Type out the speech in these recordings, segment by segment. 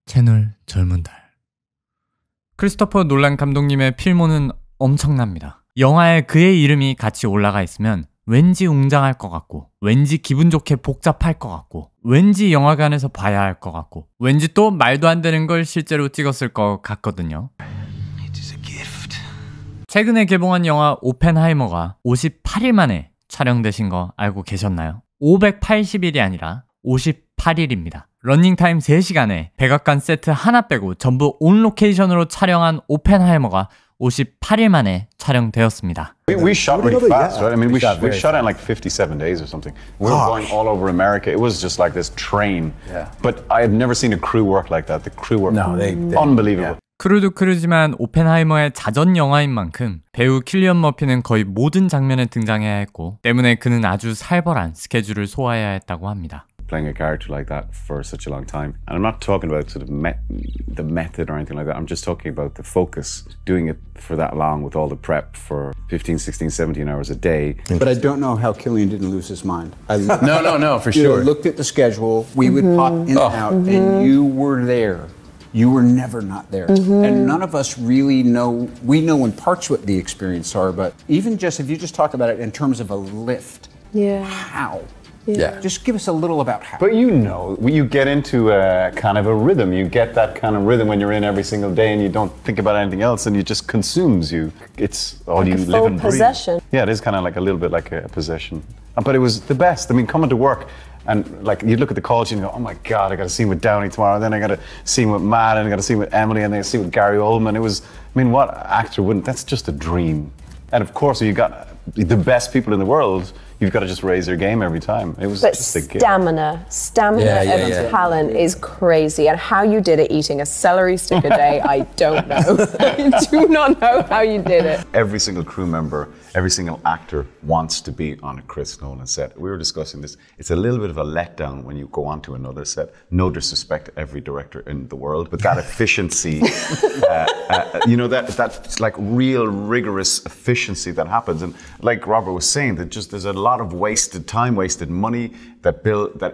채널 젊은 달. 크리스토퍼 놀란 감독님의 필모는 엄청납니다. 영화에 그의 이름이 같이 올라가 있으면 왠지 웅장할 것 같고, 왠지 기분 좋게 복잡할 것 같고, 왠지 영화관에서 봐야 할 것 같고, 왠지 또 말도 안 되는 걸 실제로 찍었을 것 같거든요. 최근에 개봉한 영화 오펜하이머가 58일 만에 촬영되신 거 알고 계셨나요? 580일이 아니라 58일입니다. 러닝타임 3시간에 백악관 세트 하나 빼고 전부 온 로케이션으로 촬영한 오펜하이머가 58일 만에 촬영되었습니다. We shot really fast, right? I mean, we shot it in like 57 days or something. We were going all over America. It was just like this train. Yeah. But I had never seen a crew work like that. The crew work unbelievable. Yeah. 크루도 크루지만 오펜하이머의 자전 영화인 만큼 배우 킬리언 머피는 거의 모든 장면에 등장해야 했고, 때문에 그는 아주 살벌한 스케줄을 소화해야 했다고 합니다. Playing a character like that for such a long time. And I'm not talking about sort of the method or anything like that. I'm just talking about the focus. Doing it for that long with all the prep for 15, 16, 17 hours a day. But I don't know how Killian didn't lose his mind. No, for sure. Looked at the schedule. We would pop in and out, and you were there. You were never not there. And none of us really know, we know in parts what the experience are, but even just, if you just talk about it in terms of a lift, how? Yeah. Just give us a little about how. But you know, you get into a kind of a rhythm. You get that kind of rhythm when you're in every single day and you don't think about anything else and it just consumes you. It's all like you live and breathe. Possession. Yeah, it is kind of like a little bit like a possession. But it was the best. I mean, coming to work and like you look at the call sheet and you go, oh my God, I got to see with Downey tomorrow. Then I got to see with Matt and I got to see with Emily and then I see with Gary Oldman. It was, I mean, what actor wouldn't? That's just a dream. And of course, you got the best people in the world. You've got to just raise your game every time. It was just a gift. Stamina of talent is crazy. And how you did it eating a celery stick a day, I don't know. I do not know how you did it. Every single crew member, every single actor wants to be on a Chris Nolan set. We were discussing this. It's a little bit of a letdown when you go on to another set. No disrespect to every director in the world, but that efficiency, you know, that's like real rigorous efficiency that happens. And like Robert was saying, that just there's a lot of wasted time, wasted money that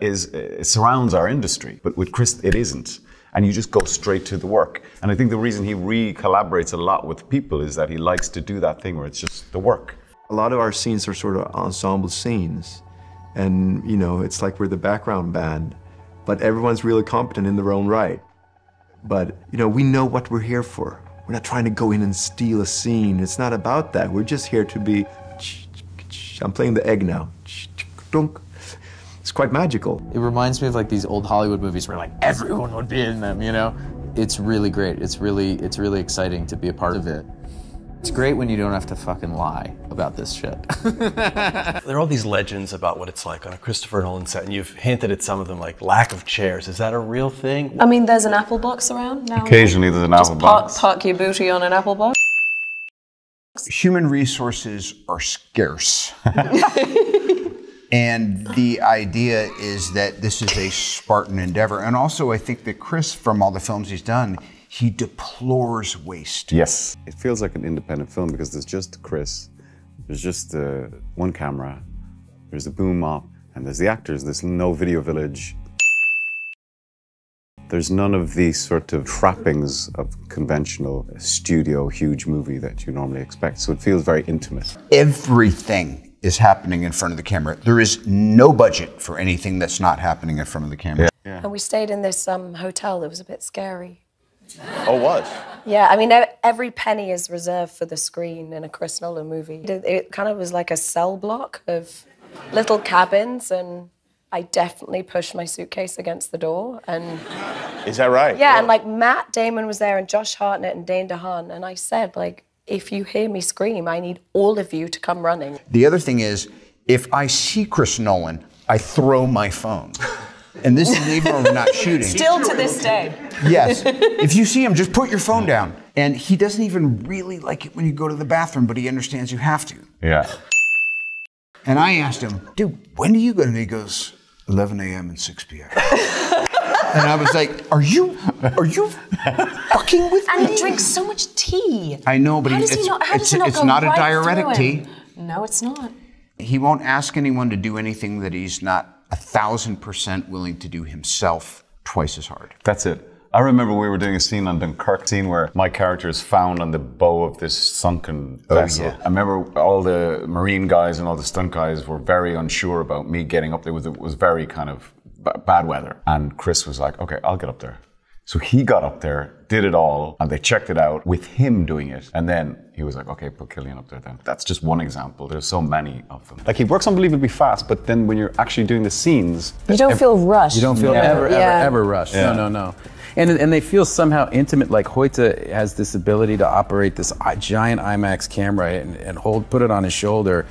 it surrounds our industry. But with Chris, it isn't. And you just go straight to the work. And I think the reason he collaborates a lot with people is that he likes to do that thing where it's just the work. A lot of our scenes are sort of ensemble scenes. And, you know, it's like we're the background band. But everyone's really competent in their own right. But, you know, we know what we're here for. We're not trying to go in and steal a scene. It's not about that. We're just here to be... I'm playing the egg now. It's quite magical. It reminds me of like these old Hollywood movies where like everyone would be in them, you know? It's really great. It's really exciting to be a part of it. It's great when you don't have to fucking lie about this shit. There are all these legends about what it's like on a Christopher Nolan set, and you've hinted at some of them, like lack of chairs. Is that a real thing? I mean, there's an apple box around now. Occasionally there's an apple box. Park your booty on an apple box. Human resources are scarce. And the idea is that this is a Spartan endeavor. And also I think that Chris, from all the films he's done, he deplores waste. Yes. It feels like an independent film because there's just Chris, there's just one camera, there's the boom mop, and there's the actors. There's no video village. There's none of the sort of trappings of conventional studio, huge movie that you normally expect. So it feels very intimate. Everything is happening in front of the camera. There is no budget for anything that's not happening in front of the camera. Yeah. And we stayed in this hotel that was a bit scary. Oh, what? Yeah, I mean, every penny is reserved for the screen in a Chris Nolan movie. It kind of was like a cell block of little cabins, and I definitely pushed my suitcase against the door. And is that right? Yeah, and like Matt Damon was there, and Josh Hartnett and Dane DeHaan, and I said, like, if you hear me scream, I need all of you to come running. The other thing is, if I see Chris Nolan, I throw my phone. And this is even when we're not shooting. Still to this day. Yes. If you see him, just put your phone down. And he doesn't even really like it when you go to the bathroom, but he understands you have to. Yeah. And I asked him, dude, when do you go? And he goes, 11 a.m. and 6 p.m. And I was like, are you fucking with me? And he drinks so much tea. I know, but it's not a diuretic tea. No, it's not. He won't ask anyone to do anything that he's not 1,000% willing to do himself twice as hard. That's it. I remember we were doing a scene on Dunkirk, scene where my character is found on the bow of this sunken vessel. Yeah. I remember all the Marine guys and all the stunt guys were very unsure about me getting up there. It was very kind of bad weather. And Chris was like, okay, I'll get up there. So he got up there, did it all, and they checked it out with him doing it. And then he was like, okay, put Killian up there then. That's just one example. There's so many of them. Like, he works unbelievably fast, but then when you're actually doing the scenes... You don't feel rushed. You don't feel ever rushed. Yeah. No. And they feel somehow intimate, like Hoyte has this ability to operate this giant IMAX camera and put it on his shoulder.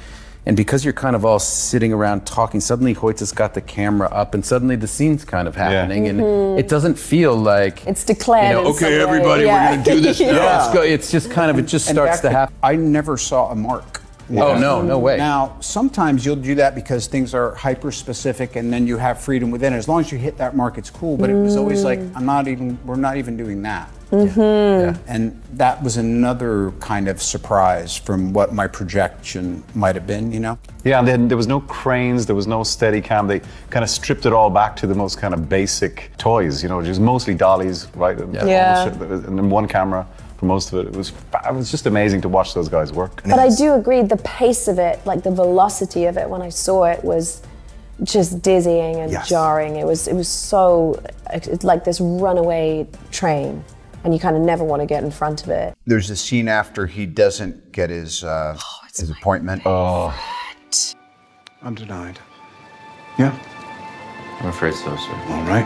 And because you're kind of all sitting around talking, suddenly Hoyte's got the camera up and suddenly the scene's kind of happening. And it doesn't feel like... It's declared in okay, some way. everybody, we're going to do this now. Yeah. It's just kind of, it just starts to happen. I never saw a mark. Oh, no way. Now, sometimes you'll do that because things are hyper-specific and then you have freedom within it. As long as you hit that mark, it's cool. But it was always like, we're not even doing that. Yeah. And that was another kind of surprise from what my projection might have been, you know? Yeah, and then there was no cranes, there was no Steadicam. They kind of stripped it all back to the most kind of basic toys, you know, just mostly dollies, right? And then one camera for most of it. It was just amazing to watch those guys work. But I do agree, the pace of it, like the velocity of it when I saw it was just dizzying and jarring. It was so, it's like this runaway train. And you kind of never want to get in front of it. There's a scene after he doesn't get his appointment. Oh. I'm denied. Yeah? I'm afraid so, sir. All right.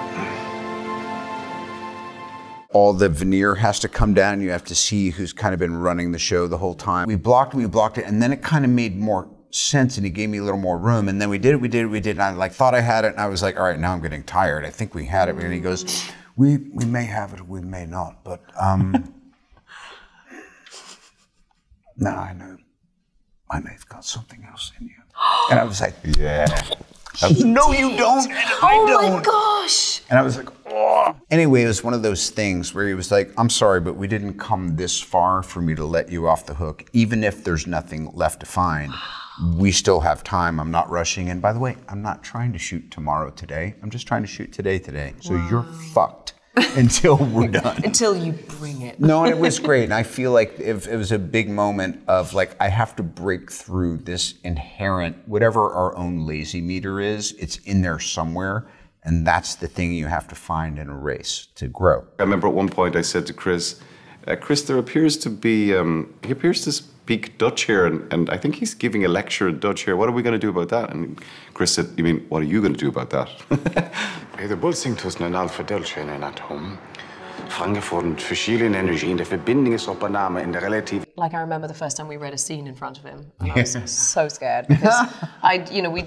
All the veneer has to come down. You have to see who's kind of been running the show the whole time. We blocked it, and then it kind of made more sense and he gave me a little more room. And then we did it. And I thought I had it, and I was like, all right, now I'm getting tired. I think we had it. And he goes, we may have it, we may not, but no, I know. I may have got something else in you. And I was like, yeah. No, you don't. I don't. Oh my gosh. And I was like, oh. Anyway, it was one of those things where he was like, I'm sorry, but we didn't come this far for me to let you off the hook. Even if there's nothing left to find, we still have time. I'm not rushing. And by the way, I'm not trying to shoot tomorrow today. I'm just trying to shoot today. So you're fucked until we're done. Until you bring it. No, and it was great. And I feel like it was a big moment of like, I have to break through this inherent, whatever our own lazy meter is, it's in there somewhere. And that's the thing you have to find in a race to grow. I remember at one point I said to Chris, Chris, there appears to be, he appears to speak Dutch here, and I think he's giving a lecture in Dutch here. What are we going to do about that? And Chris said, you mean, what are you going to do about that? De botsing tussen een aantal verdeeltjes en atoom vangen voor verschillende energie in de verbindingsopname in de relatieve. Like I remember the first time we read a scene in front of him, and I was so scared because we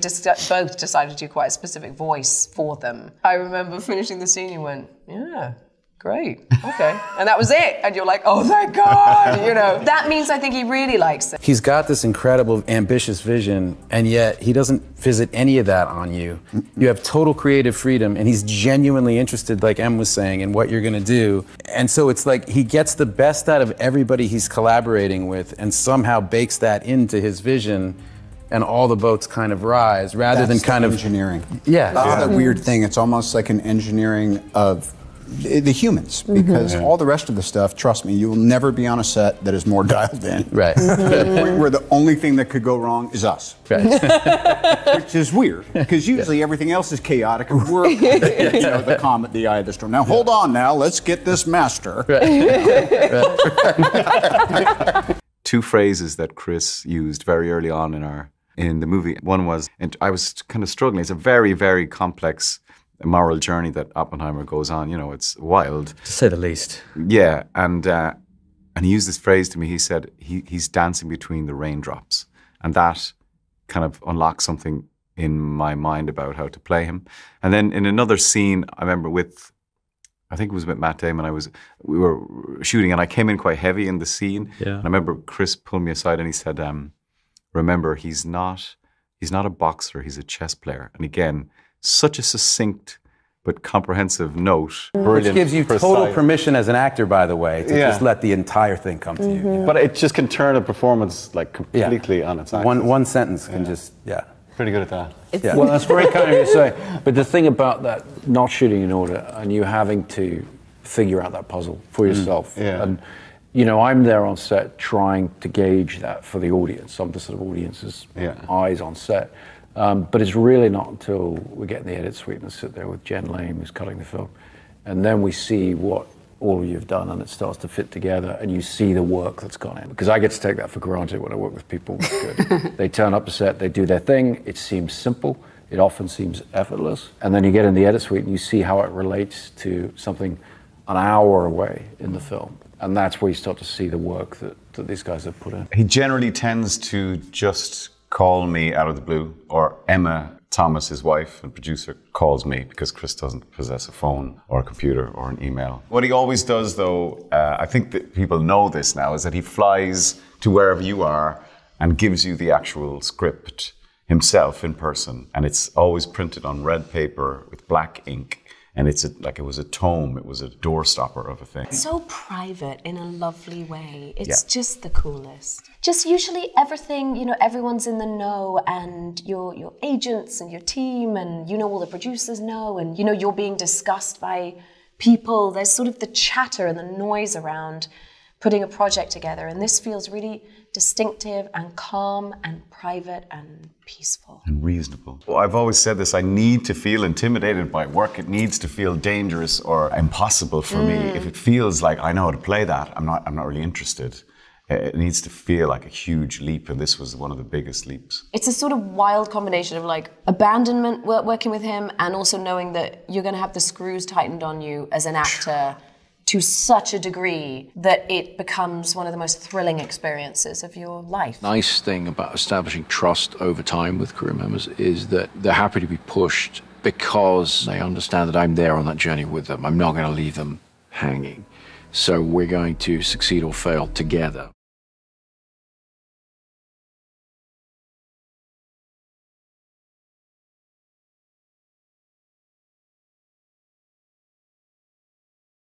both decided to do quite a specific voice for them. I remember finishing the scene, you went, yeah. Great, okay. And that was it. And you're like, oh, thank God, you know. That means I think he really likes it. He's got this incredible, ambitious vision, and yet he doesn't visit any of that on you. You have total creative freedom, and he's genuinely interested, like Em was saying, in what you're gonna do. And so it's like he gets the best out of everybody he's collaborating with and somehow bakes that into his vision, and all the boats kind of rise, rather than kind of engineering. Yeah. That weird thing, it's almost like an engineering of the humans, because all the rest of the stuff, trust me, you will never be on a set that is more dialed in. Right. To the point where the only thing that could go wrong is us. Right. Which is weird, because usually everything else is chaotic, and we're the comet, the eye of the storm. Now hold on now, let's get this master. Two phrases that Chris used very early on in the movie. One was, and I was kind of struggling, it's a very, very complex moral journey that Oppenheimer goes on. You know, it's wild, to say the least. Yeah, and he used this phrase to me. He said he's dancing between the raindrops, and that kind of unlocked something in my mind about how to play him. And then in another scene, I remember I think it was with Matt Damon. We were shooting, and I came in quite heavy in the scene. Yeah. And I remember Chris pulled me aside and he said, "Remember, he's not a boxer. He's a chess player." And again, such a succinct but comprehensive note. Brilliant. Which gives you total permission as an actor, by the way, to just let the entire thing come to you. You know? But it just can turn a performance like completely on its axis. One sentence can just, Pretty good at that. Well, that's very kind of you to say. But the thing about that not shooting in order and you having to figure out that puzzle for yourself. And you know, I'm there on set trying to gauge that for the audience. I'm the sort of audience's eyes on set. But it's really not until we get in the edit suite and sit there with Jen Lame, who's cutting the film, and then we see what all of you have done, and it starts to fit together, and you see the work that's gone in. Because I get to take that for granted when I work with people. They turn up to set, they do their thing, it seems simple, it often seems effortless, and then you get in the edit suite and you see how it relates to something an hour away in the film. And that's where you start to see the work that these guys have put in. He generally tends to just call me out of the blue, or Emma Thomas, his wife and producer, calls me because Chris doesn't possess a phone or a computer or an email. What he always does, though, I think that people know this now, is that he flies to wherever you are and gives you the actual script himself in person. And it's always printed on red paper with black ink. And it's like it was a tome, it was a doorstopper of a thing. It's so private in a lovely way. It's just the coolest. Just usually everything, you know, everyone's in the know, and your agents and your team, and you know, all the producers know, and you know, you're being discussed by people. There's sort of the chatter and the noise around putting a project together, and this feels really distinctive and calm and private and peaceful. And reasonable. Well, I've always said this, I need to feel intimidated by work. It needs to feel dangerous or impossible for me. If it feels like I know how to play that, I'm not really interested. It needs to feel like a huge leap, and this was one of the biggest leaps. It's a sort of wild combination of like abandonment working with him, and also knowing that you're going to have the screws tightened on you as an actor to such a degree that it becomes one of the most thrilling experiences of your life. Nice thing about establishing trust over time with crew members is that they're happy to be pushed because they understand that I'm there on that journey with them. I'm not going to leave them hanging. So we're going to succeed or fail together.